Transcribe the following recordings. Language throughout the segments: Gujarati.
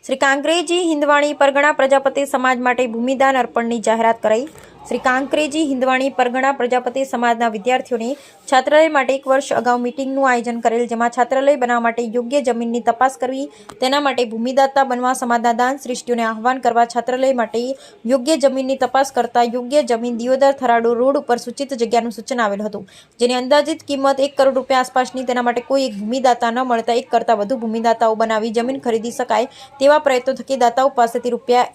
શ્રી કાંકરેજી હિંદવાણી પરગણા પ્રજાપતિ સમાજ માટે ભૂમિદાન અર્પણની જાહેરાત કરાઈ। શ્રી કાંકરેજી હિંદવાણી પરગણા પ્રજાપતિ સમાજના વિદ્યાર્થીઓને છાત્રાલય માટે 1 વર્ષ અગાઉ મીટિંગનું આયોજન કરેલ, જેમાં છાત્રાલય બનાવવા માટે યોગ્ય જમીનની તપાસ કરવી, તેના માટે ભૂમિદાતા બનવા સમાજના દાન શ્રેષ્ઠીઓને આહવાન કરવા, છાત્રાલય માટે યોગ્ય જમીનની તપાસ કરતા યોગ્ય જમીન દિયોદર થરાડો રોડ ઉપર સૂચિત જગ્યાનું સૂચન આવેલ હતું, જેની અંદાજિત કિંમત 1 કરોડ રૂપિયા આસપાસની। તેના માટે કોઈ એક ભૂમિદાતા ન મળતા 1 કરતાં વધુ ભૂમિદાતાઓ બનાવી જમીન ખરીદી શકાય તેવા પ્રયત્નો થકી દાતાઓ પાસેથી રૂપિયા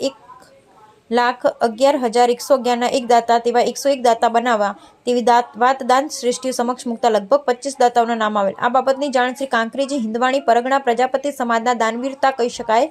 1,11,111ના એક દાતા તેવા 101 દાતા બનાવવા તેવી વાત દાન શ્રેષ્ઠીઓ સમક્ષ મૂકતા લગભગ 25 દાતાઓના નામ આવેલ। આ બાબતની જાણ શ્રી કાંકરેજી હિંદવાણી પરગણા પ્રજાપતિ સમાજના દાનવીરતા કહી શકાય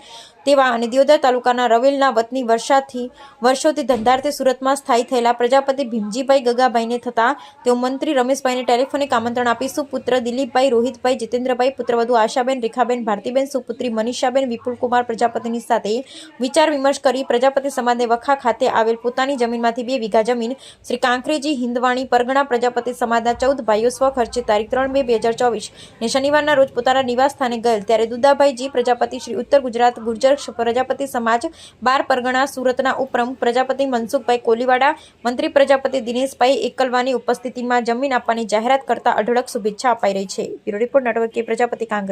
તેવા અને દિયોદર તાલુકાના રવેલના વતની વર્ષોથી ધંધાર્થે સુરતમાં સ્થાયી થયેલા પ્રજાપતિ ભીમજીભાઈ ગગાભાઈને થતા તેઓ મંત્રી રમેશભાઈને ટેલિફોનિક આમંત્રણ આપી સુપુત્ર દિલીપભાઈ, રોહિતભાઈ, જીતેન્દ્રભાઈ, પુત્રવધુ આશાબેન, રેખાબેન, ભારતીબેન, સુપુત્રી મનીષાબેન, વિપુલકુમાર પ્રજાપતિની સાથે વિચાર વિમર્શ કરી પ્રજાપતિ સમાજને વખા ખાતે આવેલ પોતાની જમીનમાંથી 2 વીઘા જમીન શ્રી કાંકરેજી હિંદવાણી પરગણા પ્રજાપતિ સમાજના 14 ભાઈઓ સ્વખર્ચે તારીખ 3/2/2024 ને શનિવારના રોજ પોતાના નિવાસ સ્થાને ગયેલ, ત્યારે દુદાભાઈ જી પ્રજાપતિ શ્રી ઉત્તર ગુજરાત ગુર્જર પ્રજાપતિ સમાજ 12 પરગણા સુરતના ઉપપ્રમુખ પ્રજાપતિ મનસુખભાઈ કોલીવાડા, મંત્રી પ્રજાપતિ દિનેશભાઈ એકલવાની ઉપસ્થિતિમાં જમીન આપવાની જાહેરાત કરતા અઢળક શુભેચ્છા અપાઈ રહી છે। બ્યુરો રિપોર્ટ નેટવર્ક કે પ્રજાપતિ કાંકરેજ।